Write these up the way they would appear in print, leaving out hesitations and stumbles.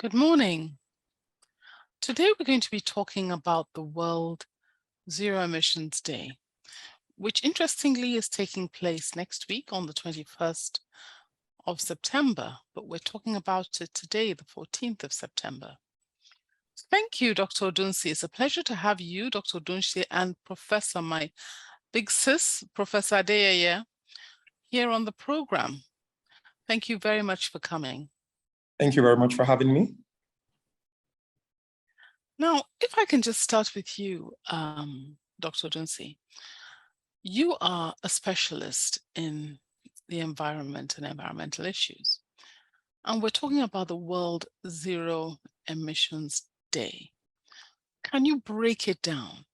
Good morning. Today we're going to be talking about the World Zero Emissions Day, which interestingly is taking place next week on the 21st of September, but we're talking about it today, the 14th of September. Thank you, Dr. Odunsi. It's a pleasure to have you, Dr. Odunsi, and Professor, my big sis, Professor Adeyeye, here on the program. Thank you very much for coming. Thank you very much for having me. Now, if I can just start with you, Dr. Odunsi, you are a specialist in the environment and environmental issues, and we're talking about the World Zero Emissions Day. Can you break it down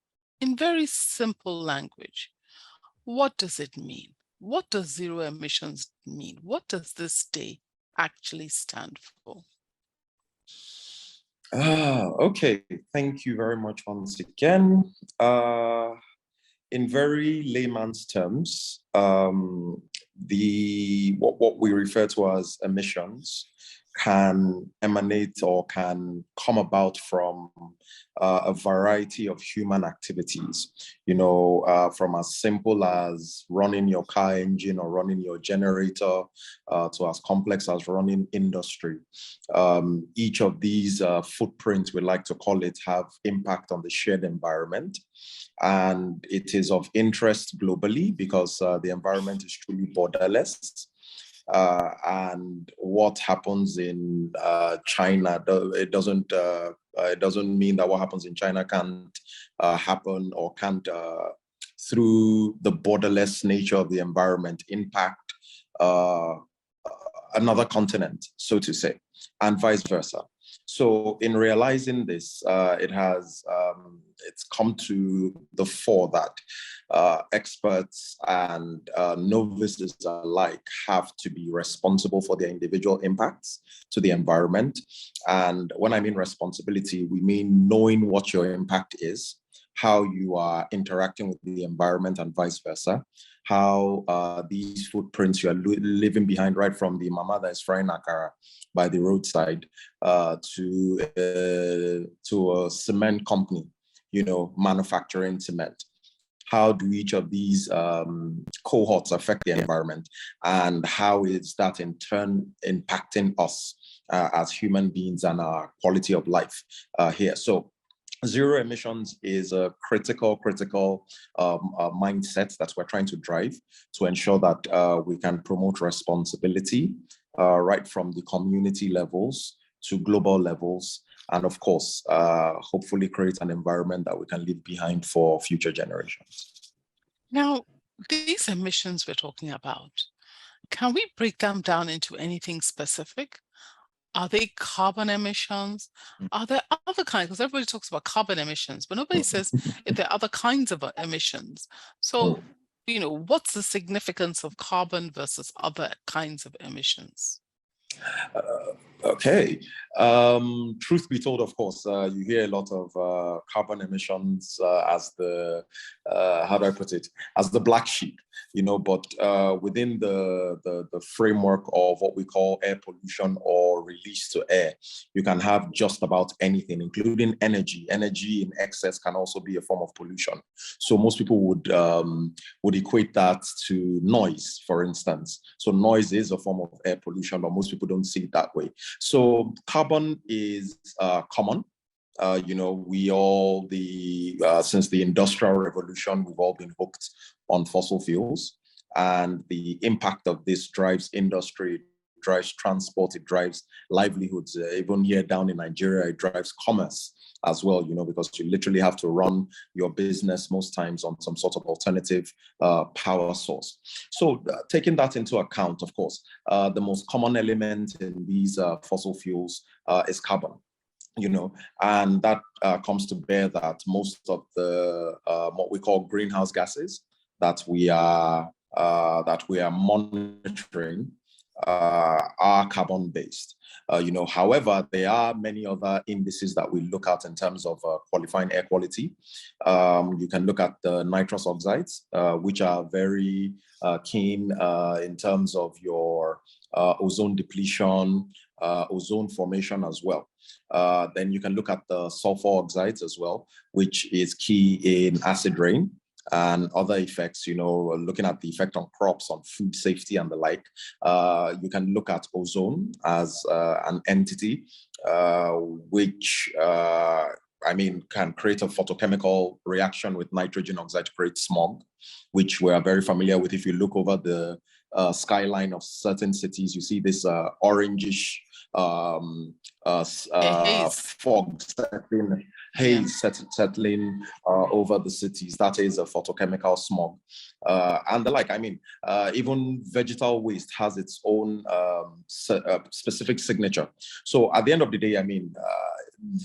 in very simple language? What does it mean? What does zero emissions mean? What does this day actually stand for? Okay, thank you very much once again. In very layman's terms, what we refer to as emissions can emanate or can come about from a variety of human activities, from as simple as running your car engine or running your generator to as complex as running industry. Each of these footprints, we like to call it, have impact on the shared environment. And it is of interest globally because the environment is truly borderless. And what happens in China, it doesn't mean that what happens in China can't happen or can't, through the borderless nature of the environment, impact another continent, so to say, and vice versa. So in realizing this, it's come to the fore that experts and novices alike have to be responsible for their individual impacts to the environment. And when I mean responsibility, we mean knowing what your impact is, how you are interacting with the environment and vice versa, how these footprints you are leaving behind, right from the mama that is frying akara by the roadside to a cement company, manufacturing cement. How do each of these cohorts affect the environment, and how is that in turn impacting us as human beings and our quality of life here? So zero emissions is a critical mindset that we're trying to drive to ensure that we can promote responsibility right from the community levels to global levels, and of course, hopefully create an environment that we can leave behind for future generations. Now, these emissions we're talking about, can we break them down into anything specific? Are they carbon emissions? Are there other kinds? Because everybody talks about carbon emissions, but nobody says if there are other kinds of emissions. So, what's the significance of carbon versus other kinds of emissions? Okay. Truth be told, of course, you hear a lot of carbon emissions as the, how do I put it, as the black sheep, but within the framework of what we call air pollution or release to air, you can have just about anything, including energy. Energy in excess can also be a form of pollution. So most people would equate that to noise, for instance. So noise is a form of air pollution, but most people don't see it that way. So carbon is common. We all, since the Industrial Revolution, we've all been hooked on fossil fuels, and the impact of this drives industry, drives transport, it drives livelihoods. Even here down in Nigeria, it drives commerce as well, because you literally have to run your business most times on some sort of alternative power source. So taking that into account, of course, the most common element in these fossil fuels is carbon. And that comes to bear that most of the what we call greenhouse gases that we are monitoring are carbon-based. However, there are many other indices that we look at in terms of qualifying air quality. You can look at the nitrous oxides, which are very keen in terms of your ozone depletion, ozone formation as well. Then you can look at the sulfur oxides as well, which is key in acid rain and other effects, looking at the effect on crops, on food safety and the like. You can look at ozone as an entity, which can create a photochemical reaction with nitrogen oxide to create smog, which we are very familiar with. If you look over the skyline of certain cities, you see this orangish fog settling over the cities. That is a photochemical smog and the like. Even vegetal waste has its own specific signature. So at the end of the day,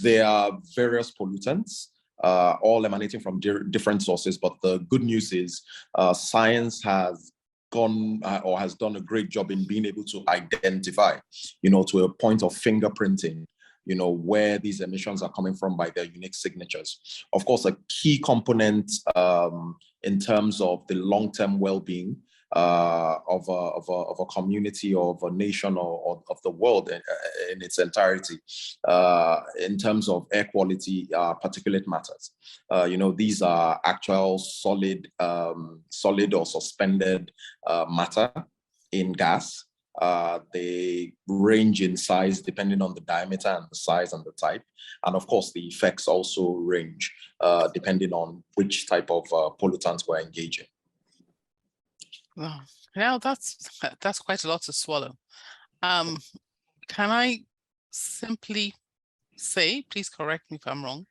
there are various pollutants all emanating from different sources, but the good news is science has has done a great job in being able to identify, to a point of fingerprinting, where these emissions are coming from by their unique signatures. Of course, a key component in terms of the long-term well-being of a community, or of a nation, or of the world in its entirety, in terms of air quality, particulate matters. These are actual solid or suspended matter in gas. They range in size depending on the diameter and the size and the type. And of course, the effects also range depending on which type of pollutants we're engaging. Wow. Yeah, that's quite a lot to swallow. Can I simply say, please correct me if I'm wrong,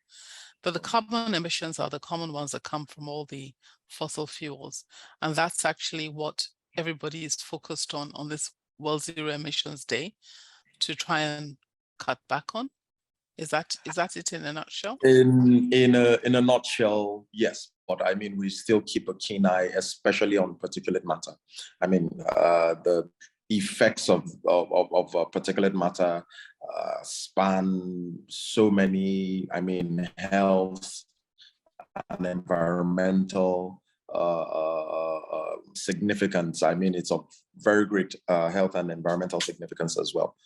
that the carbon emissions are the common ones that come from all the fossil fuels, and that's actually what everybody is focused on this World Zero Emissions Day to try and cut back on? Is that it in a nutshell? In a nutshell, yes. But we still keep a keen eye, especially on particulate matter. The effects of particulate matter span so many, health and environmental significance. It's of very great health and environmental significance as well.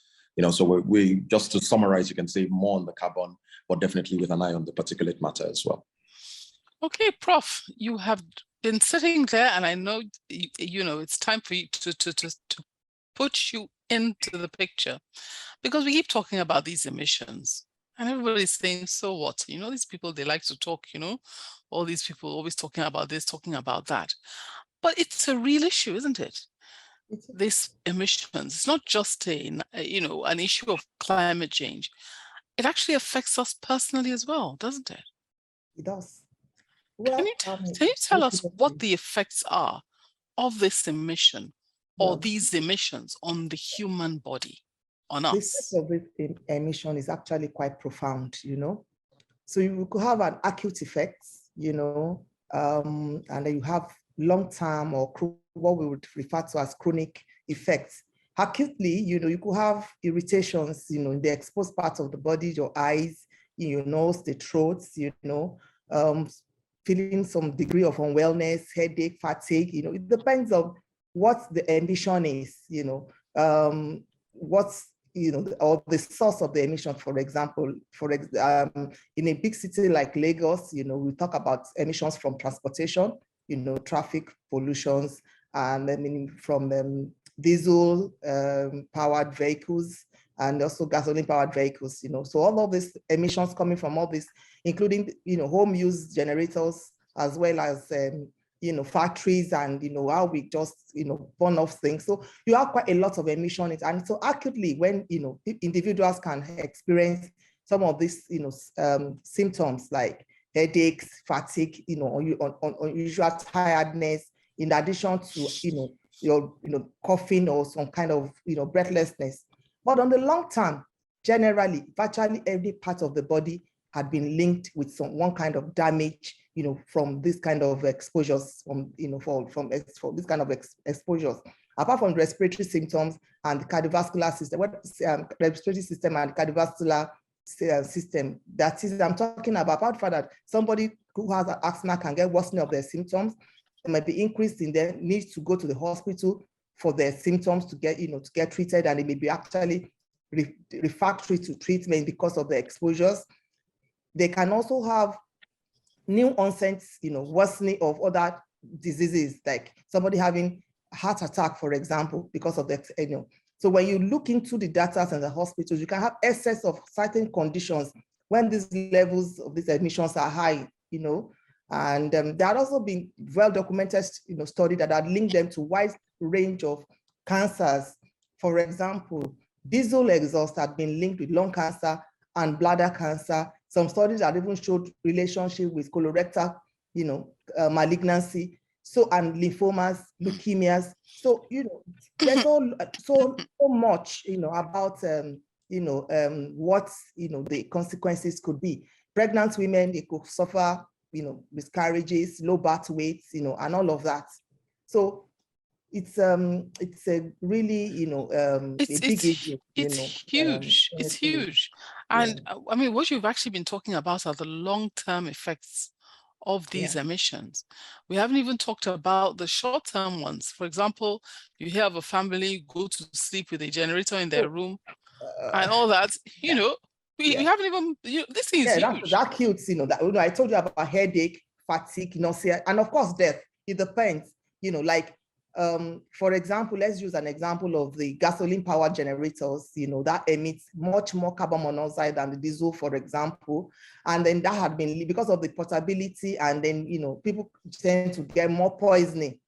So we just to summarize, you can say more on the carbon, but definitely with an eye on the particulate matter as well. Okay, Prof, you have been sitting there, and I know it's time for you to put you into the picture, because we keep talking about these emissions, and everybody's saying, so what? These people, they like to talk, all these people always talking about this, talking about that. But it's a real issue, isn't it? These emissions, it's not just an issue of climate change. It actually affects us personally as well, doesn't it? It does. Well, can you tell us what the effects are of this emission, or these emissions, on the human body, on us? The effect of this emission is actually quite profound, So you could have an acute effect, and then you have long-term or what we would refer to as chronic effects. Acutely, you could have irritations, in the exposed parts of the body, your eyes, your nose, the throat, feeling some degree of unwellness, headache, fatigue. It depends on what the emission is, what's, or the source of the emission. For example, in a big city like Lagos, we talk about emissions from transportation, traffic pollutions, and from diesel powered vehicles, and also gasoline powered vehicles, So all of these emissions coming from all this, including, home use generators, as well as, factories, and, how we just, burn off things. So you have quite a lot of emissions. And so acutely, when, individuals can experience some of these, symptoms like headaches, fatigue, unusual tiredness, in addition to, your coughing or some kind of, breathlessness. But on the long term, generally, virtually every part of the body had been linked with one kind of damage, from this kind of exposures, from this kind of exposures. apart from the respiratory symptoms and the cardiovascular system, respiratory system and cardiovascular system, that is, I'm talking about, apart from that, somebody who has asthma can get worsening of their symptoms. There might be increase in their need to go to the hospital for their symptoms to get, to get treated, and it may be actually refractory to treatment because of the exposures. They can also have new onset, worsening of other diseases, like somebody having heart attack, for example, because of the, So when you look into the data in the hospitals, you can have excess of certain conditions when these levels of these emissions are high, and there have also been well-documented, studies that have linked them to wide range of cancers. For example, diesel exhaust had been linked with lung cancer and bladder cancer. Some studies have even showed relationship with colorectal, malignancy, and lymphomas, leukemias. So, there's so much, about, what, the consequences could be. Pregnant women, they could suffer, miscarriages, low birth weights, and all of that. So it's a really, a big issue. It's huge. It's huge. And I mean, what you've actually been talking about are the long-term effects of these emissions. We haven't even talked about the short-term ones. For example, you hear of a family go to sleep with a generator in their room and all that, we haven't even, this thing is huge. That cute, that, I told you about headache, fatigue, nausea, and of course, death. It depends, like, for example, let's use an example of the gasoline-powered generators, that emits much more carbon monoxide than the diesel, for example. And then that had been, because of the portability, and then, people tend to get more poisoning,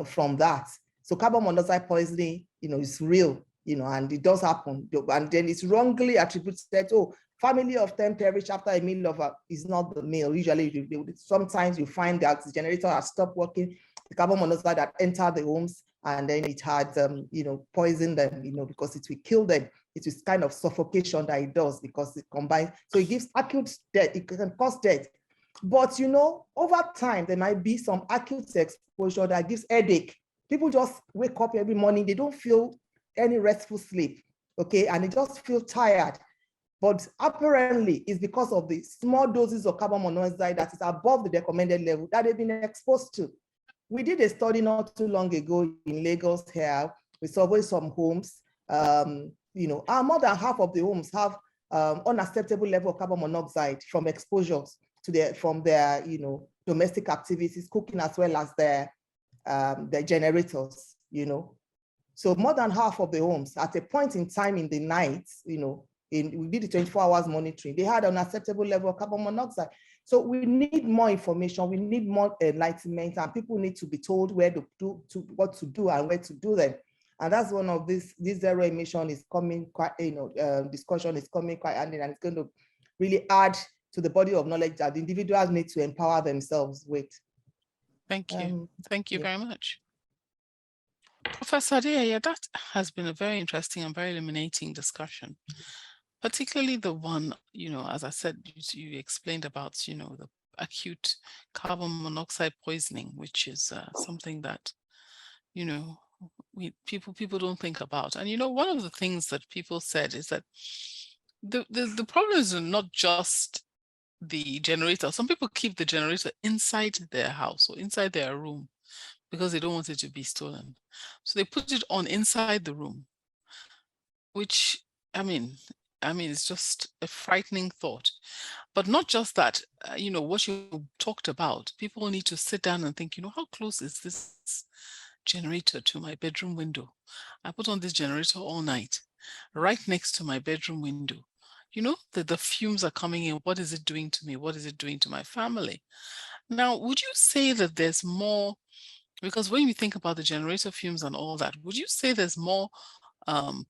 from that. So carbon monoxide poisoning, is real, and it does happen. And then it's wrongly attributed, family of 10 perish after a meal is not the meal. Usually, sometimes you find that the generator has stopped working, the carbon monoxide that entered the homes, and then it had, poisoned them, because it will kill them. It is kind of suffocation that it does, because it combines. So it gives acute death. It can cause death. But, over time, there might be some acute exposure that gives headache. People just wake up every morning. They don't feel any restful sleep, okay? And they just feel tired. But apparently, it's because of the small doses of carbon monoxide that is above the recommended level that they've been exposed to. We did a study not too long ago in Lagos here. We surveyed some homes. More than half of the homes have unacceptable level of carbon monoxide from exposures from their domestic activities, cooking, as well as their generators. So more than half of the homes, at a point in time in the night, we did the 24 hours monitoring, they had an unacceptable level of carbon monoxide. So we need more information, we need more enlightenment, and people need to be told what to do and where to do them. And that's one of this zero emission is coming quite, discussion is coming quite handy, and it's going to really add to the body of knowledge that the individuals need to empower themselves with. Thank you. Thank you very much. Professor Adeyeye, that has been a very interesting and very illuminating discussion, particularly the one, as I said, you explained about, the acute carbon monoxide poisoning, which is something that, people don't think about. And, one of the things that people said is that the problem is not just the generator. Some people keep the generator inside their house or inside their room because they don't want it to be stolen. So they put it on inside the room, which, I mean, it's just a frightening thought. But not just that, what you talked about, people need to sit down and think, how close is this generator to my bedroom window? I put on this generator all night, right next to my bedroom window. The fumes are coming in. What is it doing to me? What is it doing to my family? Now, would you say that there's more, because when you think about the generator fumes and all that, would you say there's more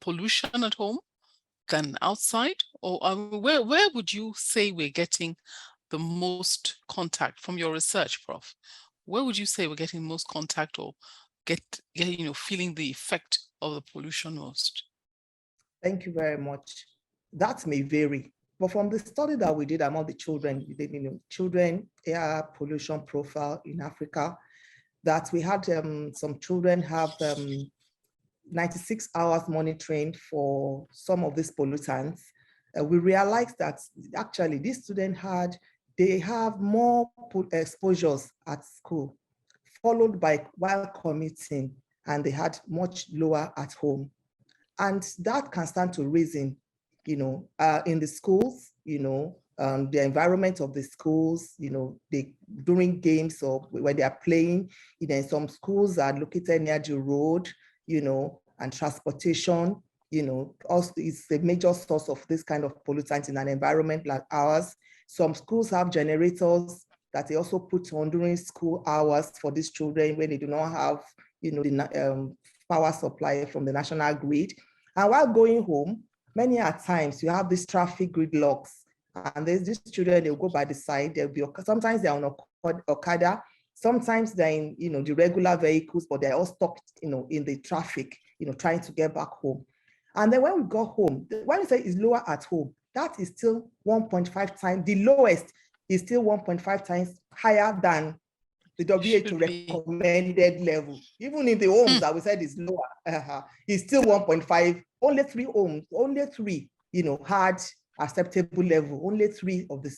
pollution at home than outside? Or where would you say we're getting the most contact from your research, Prof? Where would you say we're getting most contact or feeling the effect of the pollution most? Thank you very much. That may vary, but from the study that we did among the children, children air pollution profile in Africa, that we had some children have 96 hours monitoring for some of these pollutants, we realized that actually these students they have more exposures at school, followed by while commuting, and they had much lower at home. And that can stand to reason, in the schools, the environment of the schools, during games or when they are playing, some schools are located near the road, and transportation, also is a major source of this kind of pollutant in an environment like ours. Some schools have generators that they also put on during school hours for these children when they do not have, the power supply from the national grid. And while going home, many times you have these traffic gridlocks, and there's these children, they'll go by the side, sometimes they're on Okada, sometimes they're in, the regular vehicles, but they're all stuck, in the traffic, trying to get back home. And then when we got home, when we say it's lower at home, that is still 1.5 times, the lowest is still 1.5 times higher than the WHO recommended level. Even in the homes that we said is lower, it's still 1.5. Only 3 homes, had acceptable level. Only 3 of the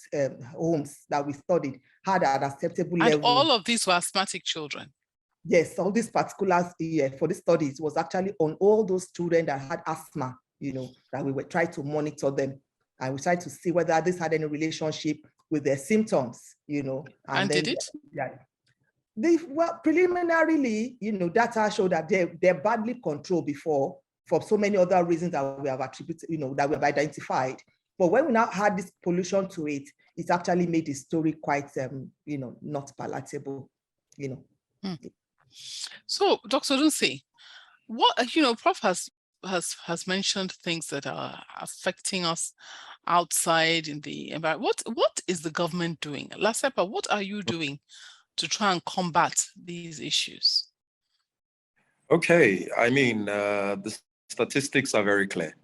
homes that we studied had an acceptable level. And all of these were asthmatic children. Yes, all these particulars for the studies was actually on all those children that had asthma, that we were trying to monitor them. And we tried to see whether this had any relationship with their symptoms, And did it? Yeah. Well, preliminarily, data showed that they're badly controlled before for so many other reasons that we have attributed, that we have identified. But when we now add this pollution to it, it's actually made the story quite, not palatable, So, Dr. Odunsi, what, Prof has mentioned things that are affecting us outside in the environment. What is the government doing? LASEPA, what are you doing to try and combat these issues? Okay, I mean, the statistics are very clear.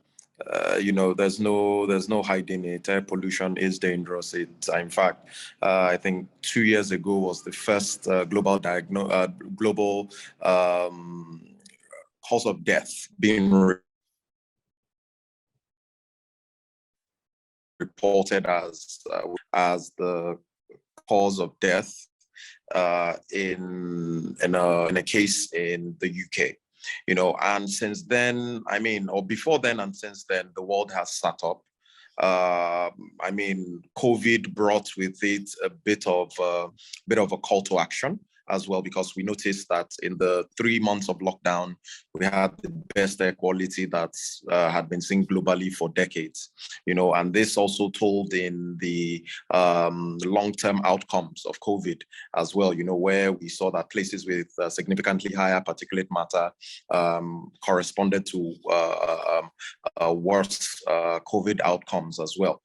There's no hiding it. Air pollution is dangerous. In fact, I think 2 years ago was the first global cause of death being reported as the cause of death in a case in the UK. And since then, or before then and since then, the world has sat up. COVID brought with it a bit of a call to action as well, because we noticed that in the 3 months of lockdown, we had the best air quality that had been seen globally for decades, and this also told in the long-term outcomes of COVID as well, where we saw that places with significantly higher particulate matter corresponded to worse COVID outcomes as well,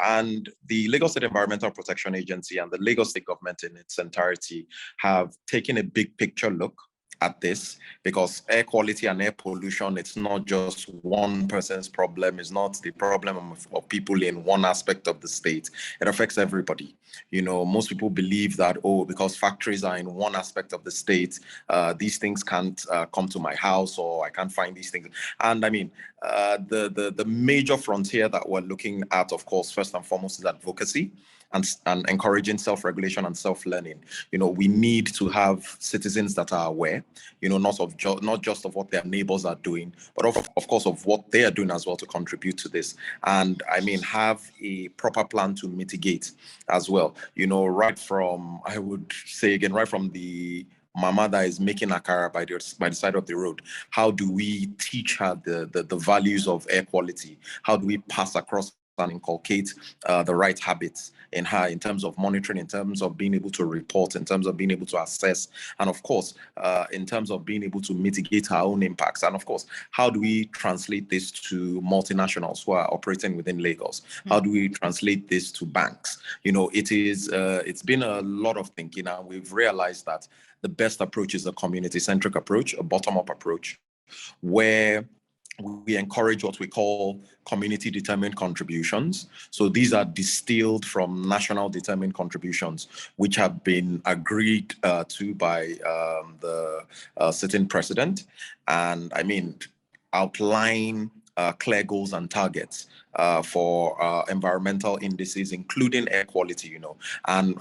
and the Lagos State Environmental Protection Agency and the Lagos State government in its entirety have taken a big picture look at this, because air quality and air pollution, it's not just one person's problem. It's not the problem of people in one aspect of the state. It affects everybody. Most people believe that, because factories are in one aspect of the state, these things can't come to my house, or I can't find these things. And the major frontier that we're looking at, of course, first and foremost, is advocacy and encouraging self-regulation and self-learning. We need to have citizens that are aware, not just of what their neighbors are doing, but of course of what they are doing as well to contribute to this. And have a proper plan to mitigate as well. Right from, I would say again, right from the mama that is making akara by the side of the road. How do we teach her the values of air quality? How do we pass across and inculcate the right habits in her, in terms of monitoring, in terms of being able to report, in terms of being able to assess, and of course, in terms of being able to mitigate her own impacts. And of course, how do we translate this to multinationals who are operating within Lagos? How do we translate this to banks? It's been a lot of thinking, and we've realized that the best approach is a community-centric approach, a bottom-up approach, where we encourage what we call community determined contributions. So these are distilled from national determined contributions, which have been agreed to by the sitting president. And I mean, outline clear goals and targets for environmental indices, including air quality, you know, and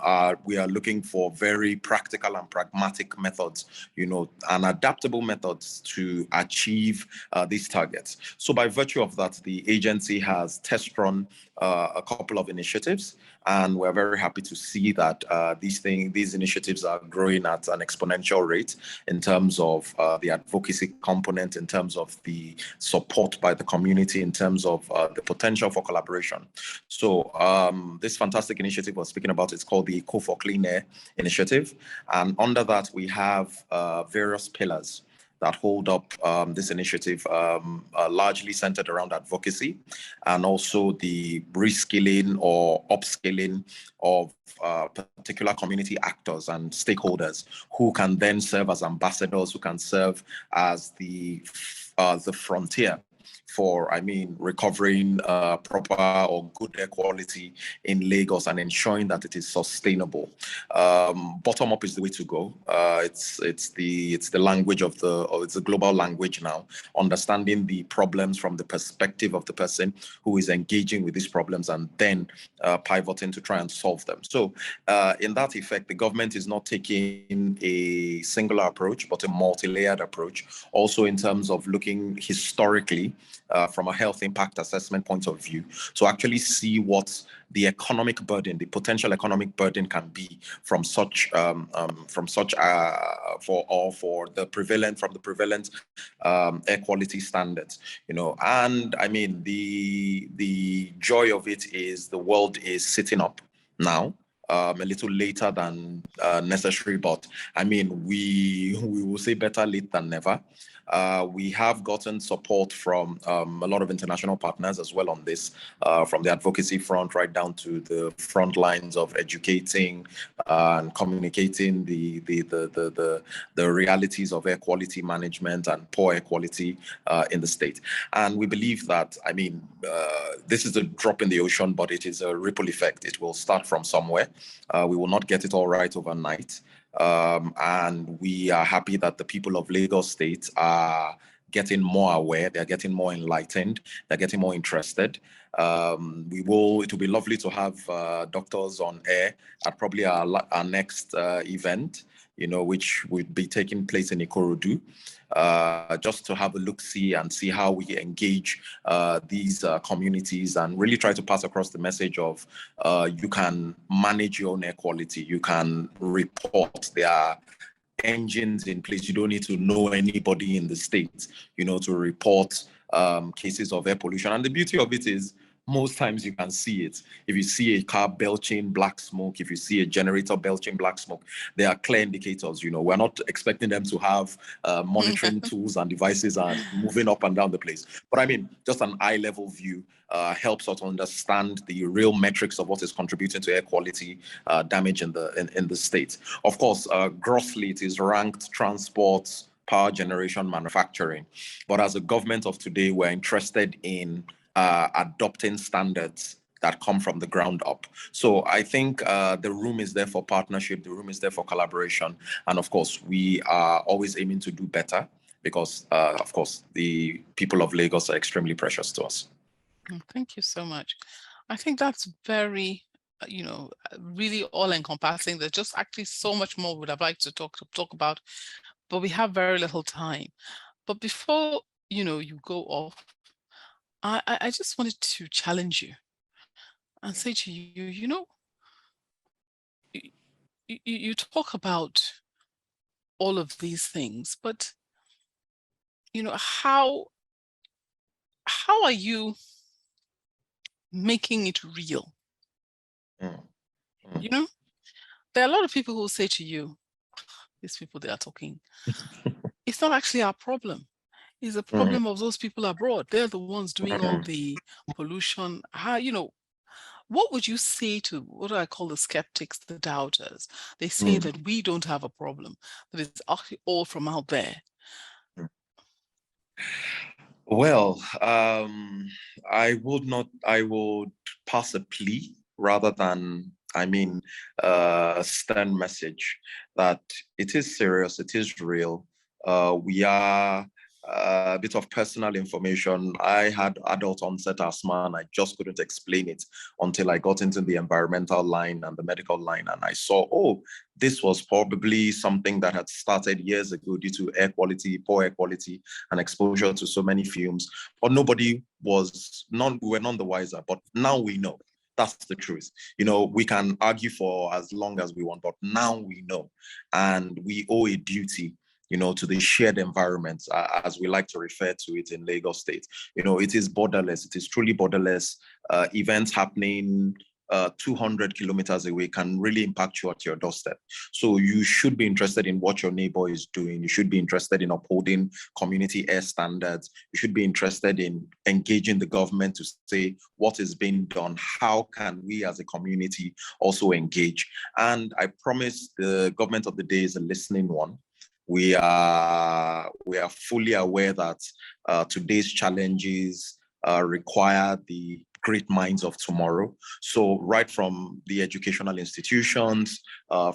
we are looking for very practical and pragmatic methods, you know, and adaptable methods to achieve these targets. So by virtue of that, the agency has test run a couple of initiatives, and we're very happy to see that these initiatives are growing at an exponential rate in terms of the advocacy component, in terms of the support by the community, in terms of the potential for collaboration. So this fantastic initiative we're speaking about, it's called the Eco for Clean Air Initiative. And under that, we have various pillars that hold up this initiative, largely centered around advocacy and also the reskilling or upskilling of particular community actors and stakeholders who can then serve as ambassadors, who can serve as the frontier for, I mean, recovering proper or good air quality in Lagos and ensuring that it is sustainable. Bottom up is the way to go. It's the language of it's a global language now. Understanding the problems from the perspective of the person who is engaging with these problems and then pivoting to try and solve them. So in that effect, the government is not taking a singular approach, but a multi-layered approach. Also in terms of looking historically from a health impact assessment point of view, to actually see what the economic burden, the potential economic burden can be from such for the prevalent air quality standards, you know. And I mean, the joy of it is the world is sitting up now. A little later than necessary, but I mean, we will say better late than never. We have gotten support from a lot of international partners as well on this, from the advocacy front right down to the front lines of educating and communicating the realities of air quality management and poor air quality in the state. And we believe that, I mean, this is a drop in the ocean, but it is a ripple effect. It will start from somewhere. We will not get it all right overnight. And we are happy that the people of Lagos State are getting more aware, they're getting more enlightened, they're getting more interested. It will be lovely to have doctors on air at probably our next event, you know, which would be taking place in Ikorodu, just to have a look-see and see how we engage these communities and really try to pass across the message of you can manage your own air quality, you can report. There are engines in place. You don't need to know anybody in the state, you know, to report cases of air pollution. And the beauty of it is, most times you can see it. If you see a car belching black smoke, if you see a generator belching black smoke, there are clear indicators. You know, we're not expecting them to have monitoring tools and devices and moving up and down the place. But I mean, just an eye-level view helps us understand the real metrics of what is contributing to air quality damage in the state. Of course, grossly, it is ranked transport, power generation, manufacturing. But as a government of today, we're interested in adopting standards that come from the ground up. So I think the room is there for partnership, the room is there for collaboration. And of course, we are always aiming to do better because, of course, the people of Lagos are extremely precious to us. Thank you so much. I think that's very, you know, really all-encompassing. There's just actually so much more would have liked to talk about, but we have very little time. But before, you know, you go off, I just wanted to challenge you and say to you, you know, you talk about all of these things, but, you know, how are you making it real? You know, there are a lot of people who say to you, these people, they are talking. It's not actually our problem. It's a problem of those people abroad. They're the ones doing all the pollution. How, you know, what would you say to what do I call the skeptics, the doubters? They say that we don't have a problem, that it's actually all from out there. Well, I would pass a plea rather than, a stern message that it is serious, it is real. We are a bit of personal information. I had adult onset asthma and I just couldn't explain it until I got into the environmental line and the medical line, and I saw, oh, this was probably something that had started years ago due to air quality, poor air quality, and exposure to so many fumes. But we were none the wiser. But now we know. That's the truth. We can argue for as long as we want, but now we know. And we owe a duty, to the shared environment, as we like to refer to it in Lagos State. It is borderless. It is truly borderless. Events happening 200 kilometers away can really impact you at your doorstep. So you should be interested in what your neighbor is doing. You should be interested in upholding community air standards. You should be interested in engaging the government to say what is being done. How can we as a community also engage? And I promise the government of the day is a listening one. We are fully aware that today's challenges require the great minds of tomorrow. So right from the educational institutions,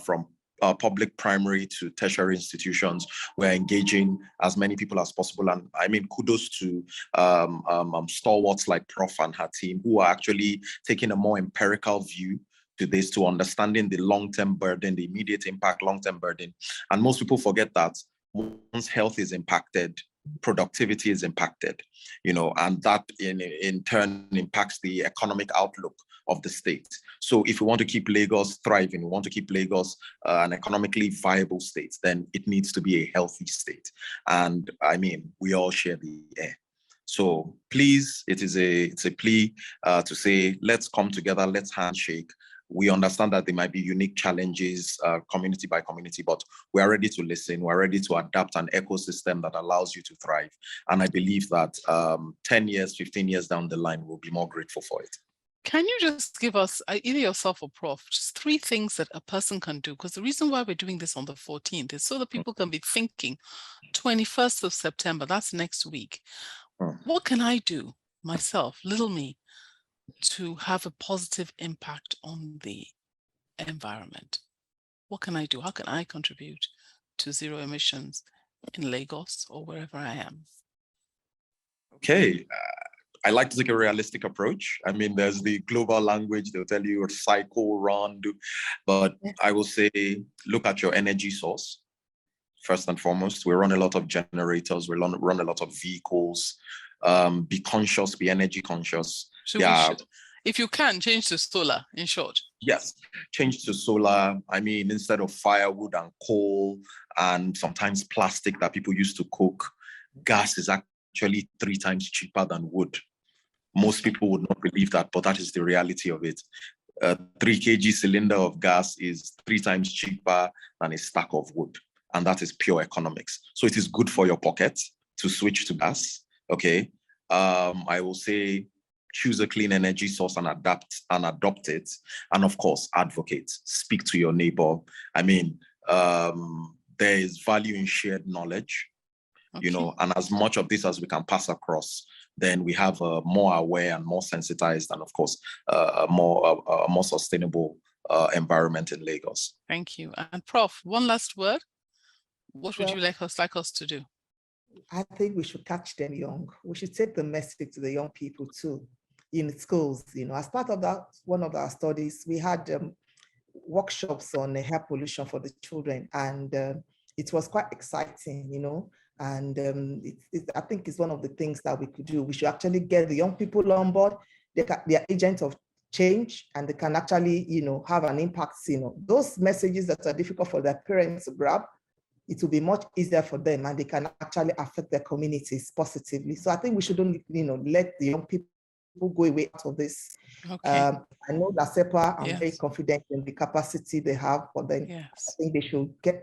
from public primary to tertiary institutions, we're engaging as many people as possible. And kudos to stalwarts like Prof and her team, who are actually taking a more empirical view to this, to understanding the long-term burden, the immediate impact, long-term burden. And most people forget that once health is impacted, productivity is impacted, and that in turn impacts the economic outlook of the state. So if we want to keep Lagos thriving, we want to keep Lagos an economically viable state, then it needs to be a healthy state. And we all share the air. So please, it's a plea to say, let's come together, let's handshake. We understand that there might be unique challenges, community by community, but we are ready to listen. We're ready to adapt an ecosystem that allows you to thrive. And I believe that 10 years, 15 years down the line, we'll be more grateful for it. Can you just give us, either yourself or Prof, just 3 things that a person can do? Because the reason why we're doing this on the 14th is so that people can be thinking 21st of September, that's next week. What can I do myself, little me, to have a positive impact on the environment? What can I do? How can I contribute to zero emissions in Lagos or wherever I am? Okay. I like to take a realistic approach. There's the global language, they'll tell you cycle, run, do, but I will say, look at your energy source. First and foremost, we run a lot of generators, we run a lot of vehicles. Be conscious, be energy conscious. If you can, change to solar, in short. Yes, change to solar. Instead of firewood and coal and sometimes plastic that people used to cook, gas is actually 3 times cheaper than wood. Most people would not believe that, but that is the reality of it. A 3 kg cylinder of gas is 3 times cheaper than a stack of wood. And that is pure economics. So it is good for your pocket to switch to gas. Okay. I will say, choose a clean energy source and adopt it. And of course, advocate, speak to your neighbor. There is value in shared knowledge, and as much of this as we can pass across, then we have a more aware and more sensitized, and of course, a more sustainable environment in Lagos. Thank you. And Prof, one last word. What would you like us to do? I think we should catch them young. We should take the message to the young people too, in schools. As part of that, one of our studies, we had workshops on air pollution for the children, and it was quite exciting, and I think it's one of the things that we could do. We should actually get the young people on board. They are agents of change, and they can actually, have an impact. Those messages that are difficult for their parents to grab, it will be much easier for them, and they can actually affect their communities positively. So I think we shouldn't, let the young people go away out of this. Okay. I know LASEPA, I'm very confident in the capacity they have, but then I think they should get,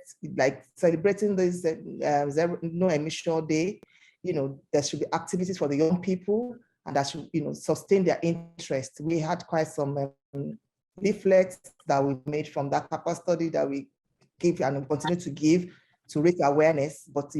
celebrating this no emission day. There should be activities for the young people, and that should, sustain their interest. We had quite some leaflets that we made from that CAPA study that we give and continue to give to raise awareness, but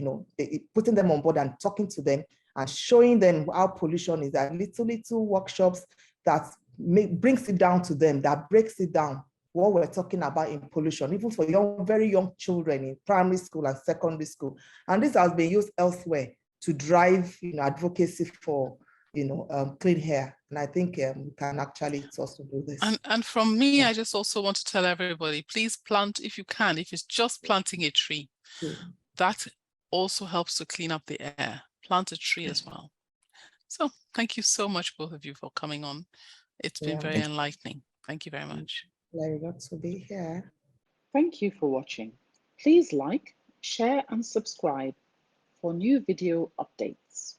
putting them on board and talking to them and showing them how pollution is, that little workshops that brings it down to them, that breaks it down, what we're talking about in pollution, even for very young children in primary school and secondary school. And this has been used elsewhere to drive advocacy for clean air. And I think we can actually also do this. And from me, I just also want to tell everybody, please plant if you can, if it's just planting a tree, that also helps to clean up the air. Plant a tree as well. So thank you so much, both of you, for coming on. It's been very enlightening. Thank you very much. Very good to be here. Thank you for watching. Please like, share and subscribe for new video updates.